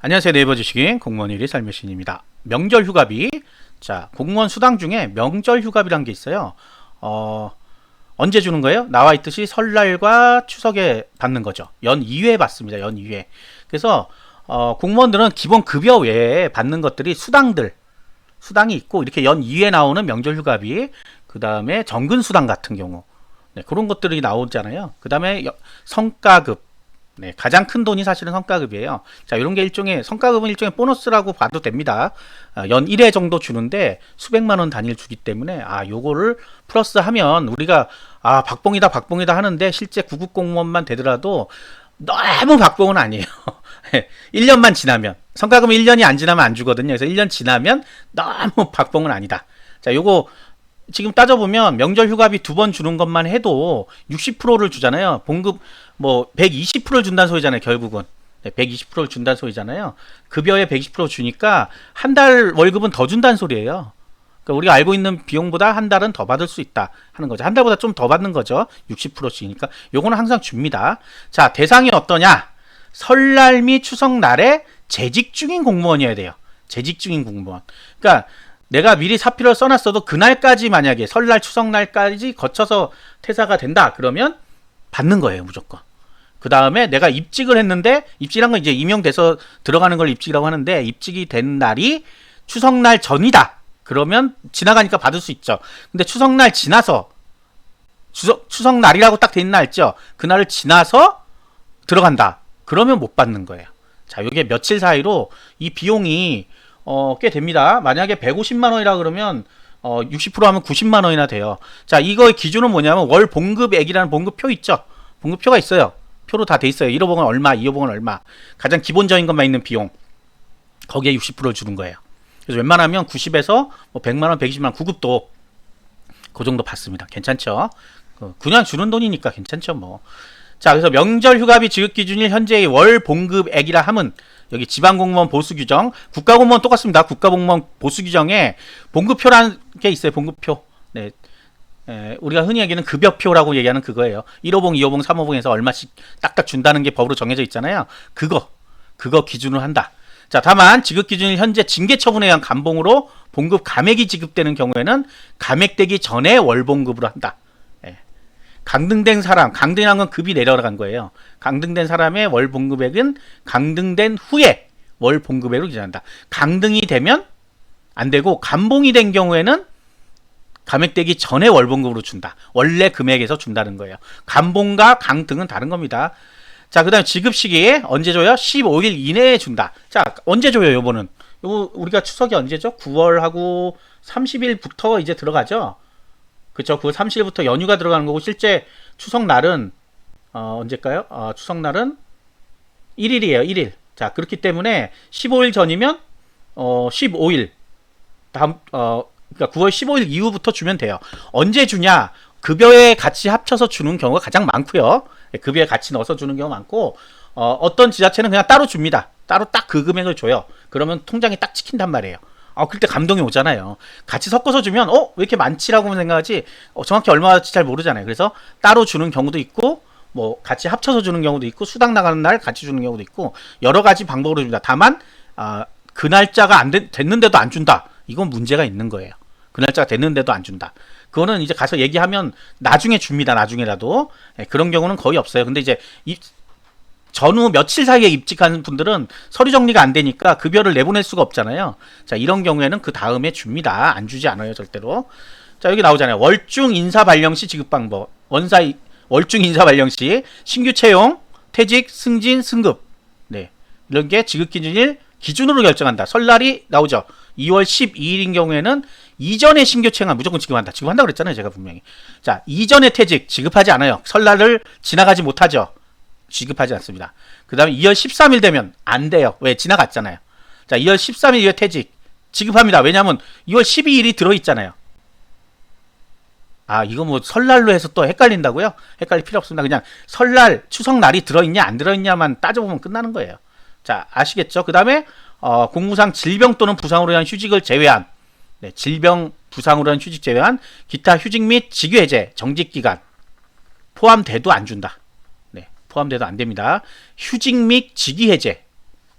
안녕하세요. 네이버 지식인 공무원 1위 살며신입니다. 명절 휴가비. 자, 공무원 수당 중에 명절 휴가비란 게 있어요. 언제 주는 거예요? 나와 있듯이 설날과 추석에 받는 거죠. 연 2회 받습니다. 연 2회. 그래서 공무원들은 기본 급여 외에 받는 것들이 수당이 있고, 이렇게 연 2회 나오는 명절 휴가비, 그 다음에 정근 수당 같은 경우, 네, 그런 것들이 나오잖아요. 그 다음에 성과급. 네, 가장 큰 돈이 사실은 성과급이에요. 자, 이런 게 성과급은 일종의 보너스라고 봐도 됩니다. 연 1회 정도 주는데 수백만 원 단위를 주기 때문에, 요거를 플러스 하면 우리가, 박봉이다 하는데 실제 구급 공무원만 되더라도 너무 박봉은 아니에요. 1년만 지나면, 성과금은 1년이 안 지나면 안 주거든요. 그래서 1년 지나면 너무 박봉은 아니다. 자, 요거 지금 따져보면 명절 휴가비 2번 주는 것만 해도 60%를 주잖아요. 봉급 120%를 준다는 소리잖아요. 결국은 120%를 준다는 소리잖아요. 급여에 120% 주니까 한 달 월급은 더 준다는 소리예요. 그러니까 우리가 알고 있는 비용보다 한 달은 더 받을 수 있다 하는 거죠. 한 달보다 좀 더 받는 거죠. 60%씩이니까 요거는 항상 줍니다. 자, 대상이 어떠냐? 설날 및 추석날에 재직 중인 공무원이어야 돼요. 재직 중인 공무원. 그러니까 내가 미리 사표를 써놨어도 그날까지, 만약에 설날 추석날까지 거쳐서 퇴사가 된다 그러면 받는 거예요. 무조건. 그 다음에 내가 입직을 했는데, 입직한 건 이제 임용돼서 들어가는 걸 입직이라고 하는데, 입직이 된 날이 추석날 전이다 그러면 지나가니까 받을 수 있죠. 근데 추석날 지나서, 추석날이라고 딱 돼 있는 날 있죠. 그날을 지나서 들어간다 그러면 못 받는 거예요. 자, 이게 며칠 사이로 이 비용이 꽤 됩니다. 만약에 150만 원이라 그러면 60% 하면 90만 원이나 돼요. 자, 이거의 기준은 뭐냐면 월 봉급액이라는 봉급표 있죠. 봉급표가 있어요. 표로 다 돼 있어요. 1호봉은 얼마, 2호봉은 얼마. 가장 기본적인 것만 있는 비용. 거기에 60%를 주는 거예요. 그래서 웬만하면 90에서 100만 원, 120만 원, 구급도 그 정도 받습니다. 괜찮죠? 그냥 주는 돈이니까 괜찮죠, 뭐. 자, 그래서 명절 휴가비 지급 기준일 현재의 월 봉급액이라 함은, 여기 지방공무원 보수규정, 국가공무원 똑같습니다. 국가공무원 보수규정에 봉급표라는 게 있어요. 봉급표. 네. 우리가 흔히 얘기하는 급여표라고 얘기하는 그거예요. 1호봉, 2호봉, 3호봉에서 얼마씩 딱딱 준다는 게 법으로 정해져 있잖아요. 그거 기준으로 한다. 자, 다만 지급 기준일 현재 징계 처분에 의한 감봉으로 봉급 감액이 지급되는 경우에는 감액되기 전에 월봉급으로 한다. 강등된 사람, 강등한 건 급이 내려간 거예요. 강등된 사람의 월 봉급액은 강등된 후에 월 봉급액으로 기준한다. 강등이 되면 안 되고, 감봉이 된 경우에는 감액되기 전에 월 봉급으로 준다. 원래 금액에서 준다는 거예요. 감봉과 강등은 다른 겁니다. 자, 그 다음에 지급 시기에 언제 줘요? 15일 이내에 준다. 자, 언제 줘요, 요거는? 요거 우리가 추석이 언제죠? 9월하고 30일부터 이제 들어가죠? 그쵸. 9월 30일부터 연휴가 들어가는 거고, 실제 추석날은 언제일까요? 추석날은 1일이에요. 1일. 자, 그렇기 때문에 15일 전이면 15일 다음 그러니까 9월 15일 이후부터 주면 돼요. 언제 주냐? 급여에 같이 합쳐서 주는 경우가 가장 많고요. 급여에 같이 넣어서 주는 경우가 많고, 어떤 지자체는 그냥 따로 줍니다. 따로 딱 그 금액을 줘요. 그러면 통장에 딱 찍힌단 말이에요. 그때 감동이 오잖아요. 같이 섞어서 주면 왜 이렇게 많지라고 생각하지, 정확히 얼마인지 잘 모르잖아요. 그래서 따로 주는 경우도 있고, 같이 합쳐서 주는 경우도 있고, 수당 나가는 날 같이 주는 경우도 있고, 여러 가지 방법으로 줍니다. 다만 그 날짜가 됐는데도 안 준다, 이건 문제가 있는 거예요. 그 날짜가 됐는데도 안 준다. 그거는 이제 가서 얘기하면 나중에 줍니다. 나중에라도. 그런 경우는 거의 없어요. 근데 이제 전후 며칠 사이에 입직한 분들은 서류 정리가 안 되니까 급여를 내보낼 수가 없잖아요. 자, 이런 경우에는 그 다음에 줍니다. 안 주지 않아요, 절대로. 자, 여기 나오잖아요. 월중 인사 발령 시 지급 방법. 월중 인사 발령 시 신규 채용, 퇴직, 승진, 승급. 네. 이런 게 지급 기준으로 결정한다. 설날이 나오죠. 2월 12일인 경우에는 이전에 신규 채용은 무조건 지급한다. 지급한다고 그랬잖아요, 제가 분명히. 자, 이전에 퇴직 지급하지 않아요. 설날을 지나가지 못하죠. 지급하지 않습니다. 그 다음에 2월 13일 되면 안 돼요. 왜? 지나갔잖아요. 자, 2월 13일 이후에 퇴직 지급합니다. 왜냐하면 2월 12일이 들어있잖아요. 이거 설날로 해서 또 헷갈린다고요? 헷갈릴 필요 없습니다. 그냥 설날, 추석날이 들어있냐 안 들어있냐만 따져보면 끝나는 거예요. 자, 아시겠죠? 그 다음에 공무상 질병 또는 부상으로 인한 휴직을 제외한, 질병, 부상으로 인한 휴직 제외한 기타 휴직 및 직위 해제, 정직 기간 포함돼도 안 준다. 포함돼도 안 됩니다. 휴직 및 직위 해제,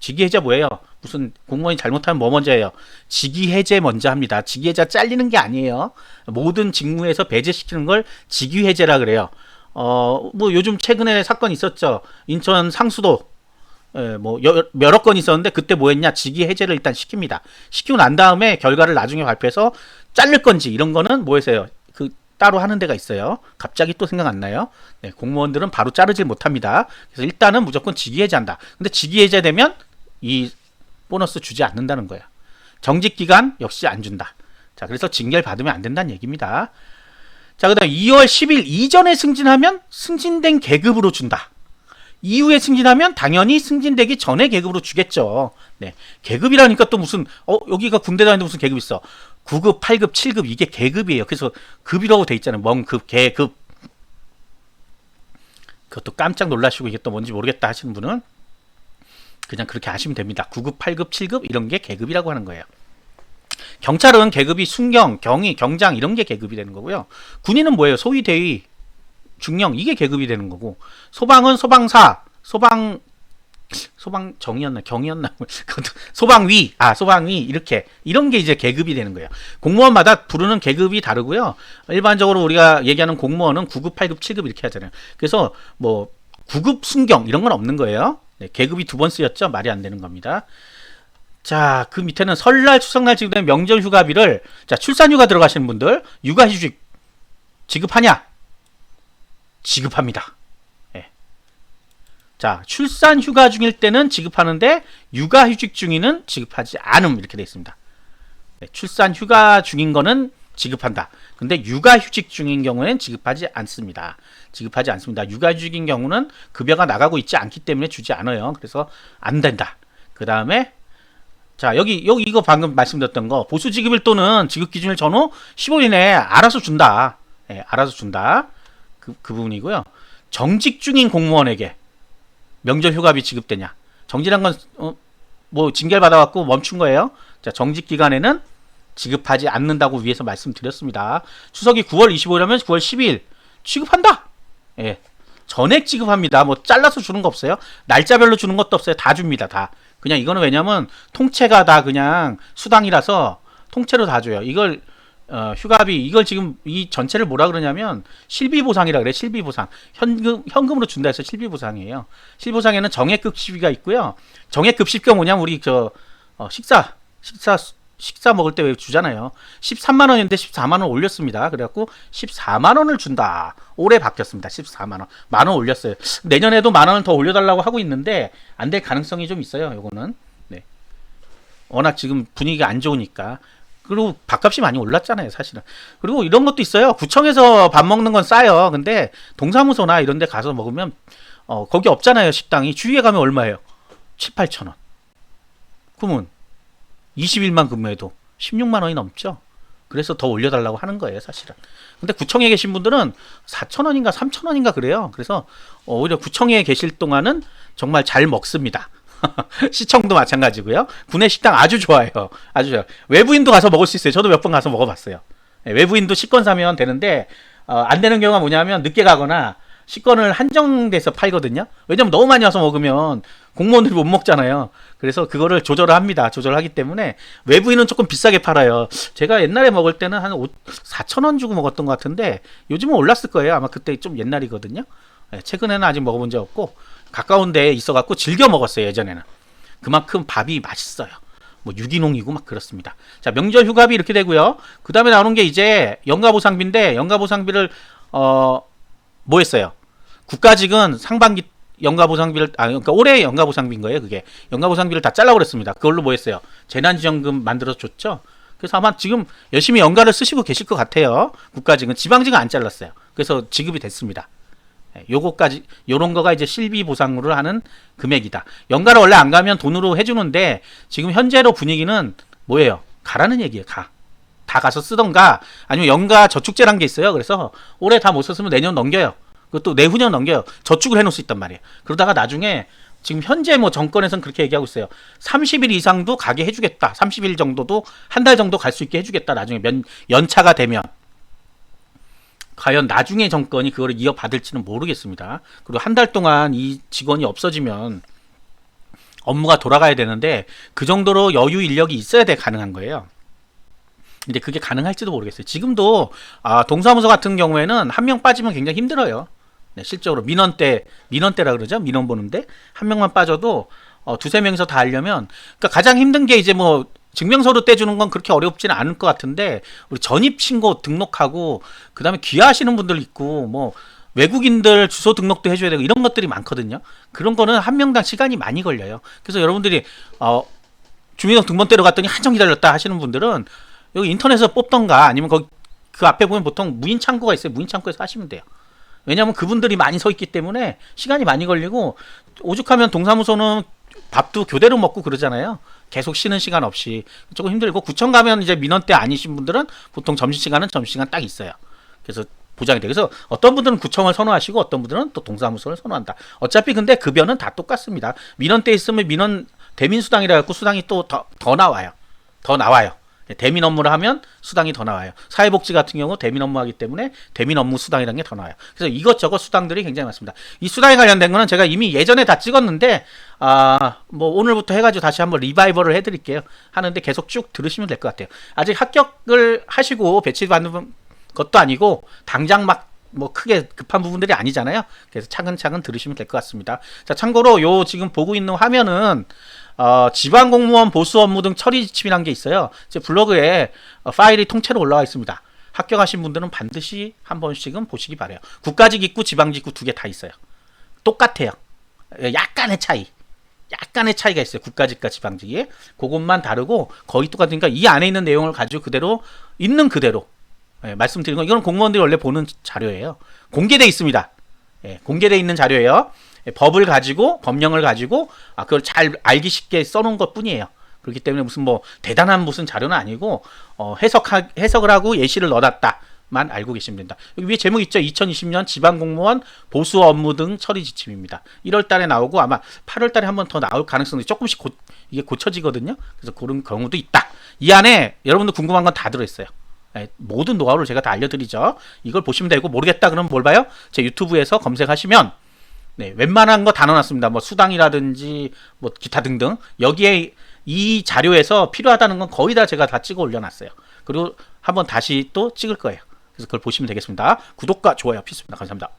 직위 해제 뭐예요? 무슨 공무원이 잘못하면 뭐 먼저 해요? 직위 해제 먼저 합니다. 직위 해제 잘리는 게 아니에요. 모든 직무에서 배제시키는 걸 직위 해제라 그래요. 뭐 요즘 최근에 사건 있었죠. 인천 상수도 뭐 여러 건 있었는데 그때 뭐 했냐? 직위 해제를 일단 시킵니다. 시키고 난 다음에 결과를 나중에 발표해서 자를 건지 이런 거는 뭐 해서요? 그 따로 하는 데가 있어요. 갑자기 또 생각 안 나요? 네, 공무원들은 바로 자르질 못합니다. 그래서 일단은 무조건 직위 해제한다. 근데 직위 해제되면 이 보너스 주지 않는다는 거예요. 정직 기간 역시 안 준다. 자, 그래서 징계를 받으면 안 된다는 얘기입니다. 자, 그다음 2월 10일 이전에 승진하면 승진된 계급으로 준다. 이후에 승진하면 당연히 승진되기 전에 계급으로 주겠죠. 네. 계급이라니까 또 무슨 여기가 군대 다니는데 무슨 계급 있어. 9급, 8급, 7급 이게 계급이에요. 그래서 급이라고 돼 있잖아요. 멍급, 계급. 그것도 깜짝 놀라시고 이게 또 뭔지 모르겠다 하시는 분은 그냥 그렇게 아시면 됩니다. 9급, 8급, 7급 이런 게 계급이라고 하는 거예요. 경찰은 계급이 순경, 경위, 경장 이런 게 계급이 되는 거고요. 군인은 뭐예요? 소위, 대위, 중령 이게 계급이 되는 거고, 소방은 소방사, 소방정이었나 경이었나 소방위 소방위 이렇게 이런 게 이제 계급이 되는 거예요. 공무원마다 부르는 계급이 다르고요. 일반적으로 우리가 얘기하는 공무원은 9급, 8급, 7급 이렇게 하잖아요. 그래서 뭐 9급 순경 이런 건 없는 거예요. 네, 계급이 두 번 쓰였죠. 말이 안 되는 겁니다. 자, 그 밑에는 설날, 추석날 지급되는 명절 휴가비를 자, 출산휴가 들어가시는 분들 육아휴직 지급하냐? 지급합니다. 네. 자, 출산휴가 중일 때는 지급하는데 육아휴직 중에는 지급하지 않음 이렇게 되어 있습니다. 네, 출산휴가 중인 거는 지급한다. 근데 육아휴직 중인 경우에는 지급하지 않습니다. 지급하지 않습니다. 육아휴직인 경우는 급여가 나가고 있지 않기 때문에 주지 않아요. 그래서 안 된다. 그 다음에 자, 여기 이거 방금 말씀드렸던 거 보수 지급일 또는 지급 기준일 전후 15일 내에 알아서 준다. 네, 알아서 준다. 그 부분이고요. 정직 중인 공무원에게 명절 휴가비 지급되냐? 정직한 건 뭐 징계를 받아갖고 멈춘 거예요. 자, 정직 기간에는 지급하지 않는다고 위에서 말씀드렸습니다. 추석이 9월 25일이면 9월 12일 지급한다. 예, 전액 지급합니다. 뭐 잘라서 주는 거 없어요. 날짜별로 주는 것도 없어요. 다 줍니다. 다. 그냥 이거는 왜냐면 통째가 다 그냥 수당이라서 통째로 다 줘요. 이걸 휴가비 이걸 지금 이 전체를 뭐라 그러냐면 실비보상이라 그래. 실비보상. 현금으로 준다 해서 실비보상이에요. 실비보상에는 정액급식비가 있고요. 정액급식비가 뭐냐면 우리 식사 먹을 때 왜 주잖아요. 13만 원인데 14만 원 올렸습니다. 그래갖고 14만 원을 준다. 올해 바뀌었습니다. 14만 원. 만 원 올렸어요. 내년에도 만 원을 더 올려달라고 하고 있는데 안 될 가능성이 좀 있어요. 요거는. 네. 워낙 지금 분위기가 안 좋으니까. 그리고 밥값이 많이 올랐잖아요, 사실은. 그리고 이런 것도 있어요. 구청에서 밥 먹는 건 싸요. 근데 동사무소나 이런 데 가서 먹으면 거기 없잖아요, 식당이. 주위에 가면 얼마예요? 7, 8천 원. 그러면 20일만 근무해도 16만 원이 넘죠. 그래서 더 올려달라고 하는 거예요, 사실은. 근데 구청에 계신 분들은 4천 원인가 3천 원인가 그래요. 그래서 오히려 구청에 계실 동안은 정말 잘 먹습니다. 시청도 마찬가지고요. 구내 식당 아주 좋아요. 아주 좋아요. 외부인도 가서 먹을 수 있어요. 저도 몇 번 가서 먹어봤어요. 네, 외부인도 식권 사면 되는데 안 되는 경우가 뭐냐면 늦게 가거나 식권을 한정돼서 팔거든요. 왜냐면 너무 많이 와서 먹으면 공무원들이 못 먹잖아요. 그래서 그거를 조절을 합니다. 조절하기 때문에 외부인은 조금 비싸게 팔아요. 제가 옛날에 먹을 때는 한 4,000원 주고 먹었던 것 같은데 요즘은 올랐을 거예요. 아마 그때 좀 옛날이거든요. 네, 최근에는 아직 먹어본 적 없고 가까운 데에 있어갖고 즐겨 먹었어요. 예전에는. 그만큼 밥이 맛있어요. 뭐 유기농이고 막 그렇습니다. 자, 명절 휴가비 이렇게 되고요. 그 다음에 나오는 게 이제 연가보상비인데 연가보상비를 뭐 했어요? 국가직은 상반기 연가보상비를 그러니까 올해 연가보상비인 거예요. 그게 연가보상비를 다 잘라버렸습니다. 그걸로 뭐 했어요? 재난지원금 만들어서 줬죠. 그래서 아마 지금 열심히 연가를 쓰시고 계실 것 같아요. 국가직은. 지방직은 안 잘랐어요. 그래서 지급이 됐습니다. 요거까지 요런 거가 이제 실비 보상으로 하는 금액이다. 연가를 원래 안 가면 돈으로 해주는데 지금 현재로 분위기는 뭐예요? 가라는 얘기예요. 다 가서 쓰던가 아니면 연가 저축제란 게 있어요. 그래서 올해 다 못 썼으면 내년 넘겨요. 그것도 내후년 넘겨요. 저축을 해놓을 수 있단 말이에요. 그러다가 나중에 지금 현재 뭐 정권에서는 그렇게 얘기하고 있어요. 30일 이상도 가게 해주겠다. 30일 정도도 한 달 정도 갈 수 있게 해주겠다. 나중에 연차가 되면. 과연 나중에 정권이 그거를 이어받을지는 모르겠습니다. 그리고 한 달 동안 이 직원이 없어지면 업무가 돌아가야 되는데 그 정도로 여유 인력이 있어야 돼 가능한 거예요. 근데 그게 가능할지도 모르겠어요. 지금도 동사무소 같은 경우에는 한 명 빠지면 굉장히 힘들어요. 네, 실적으로 민원대라 그러죠. 민원 보는데 한 명만 빠져도 두세 명이서 다 하려면, 그러니까 가장 힘든 게 이제 뭐 증명서로 떼주는 건 그렇게 어렵지는 않을 것 같은데, 우리 전입 신고 등록하고 그다음에 귀화하시는 분들 있고 뭐 외국인들 주소 등록도 해줘야 되고 이런 것들이 많거든요. 그런 거는 한 명당 시간이 많이 걸려요. 그래서 여러분들이 주민등록번대로 갔더니 한참 기다렸다 하시는 분들은 여기 인터넷에서 뽑던가 아니면 거기 그 앞에 보면 보통 무인 창구가 있어요. 무인 창구에서 하시면 돼요. 왜냐하면 그분들이 많이 서 있기 때문에 시간이 많이 걸리고, 오죽하면 동사무소는 밥도 교대로 먹고 그러잖아요. 계속 쉬는 시간 없이 조금 힘들고, 구청 가면 이제 민원 때 아니신 분들은 보통 점심시간은 점심시간 딱 있어요. 그래서 보장이 돼요. 그래서 어떤 분들은 구청을 선호하시고 어떤 분들은 또 동사무소를 선호한다. 어차피 근데 급여는 다 똑같습니다. 민원 때 있으면 민원 대민수당이라 갖고 수당이 또 더 나와요. 더 나와요. 대민 업무를 하면 수당이 더 나와요. 사회복지 같은 경우 대민 업무하기 때문에 대민 업무 수당이라는 게 더 나와요. 그래서 이것저것 수당들이 굉장히 많습니다. 이 수당에 관련된 거는 제가 이미 예전에 다 찍었는데 뭐 오늘부터 해가지고 다시 한번 리바이벌을 해드릴게요. 하는데 계속 쭉 들으시면 될 것 같아요. 아직 합격을 하시고 배치받는 것도 아니고 당장 막 뭐 크게 급한 부분들이 아니잖아요. 그래서 차근차근 들으시면 될 것 같습니다. 자, 참고로 요 지금 보고 있는 화면은 지방 공무원 보수 업무 등 처리 지침이라는 게 있어요. 제 블로그에 파일이 통째로 올라와 있습니다. 합격하신 분들은 반드시 한 번씩은 보시기 바래요. 국가직 있고 지방직 있고 두 개 다 있어요. 똑같아요. 약간의 차이가 있어요. 국가직과 지방직이. 그것만 다르고 거의 똑같으니까 이 안에 있는 내용을 가지고 그대로 있는 그대로 말씀드리는 건, 이건 공무원들이 원래 보는 자료예요. 공개돼 있습니다. 공개돼 있는 자료예요. 법을 가지고, 법령을 가지고 그걸 잘 알기 쉽게 써놓은 것 뿐이에요. 그렇기 때문에 무슨 뭐 대단한 무슨 자료는 아니고 해석을 하고 예시를 넣어놨다만 알고 계시면 된다. 여기 위에 제목 있죠? 2020년 지방공무원 보수 업무 등 처리 지침입니다. 1월 달에 나오고 아마 8월 달에 한 번 더 나올 가능성이 조금씩 이게 고쳐지거든요. 그래서 그런 경우도 있다. 이 안에 여러분들 궁금한 건 다 들어있어요. 모든 노하우를 제가 다 알려드리죠. 이걸 보시면 되고, 모르겠다 그러면 뭘 봐요? 제 유튜브에서 검색하시면 웬만한 거 다 넣어놨습니다. 뭐 수당이라든지 뭐 기타 등등. 여기에 이 자료에서 필요하다는 건 거의 다 제가 다 찍어 올려놨어요. 그리고 한번 다시 또 찍을 거예요. 그래서 그걸 보시면 되겠습니다. 구독과 좋아요 필수입니다. 감사합니다.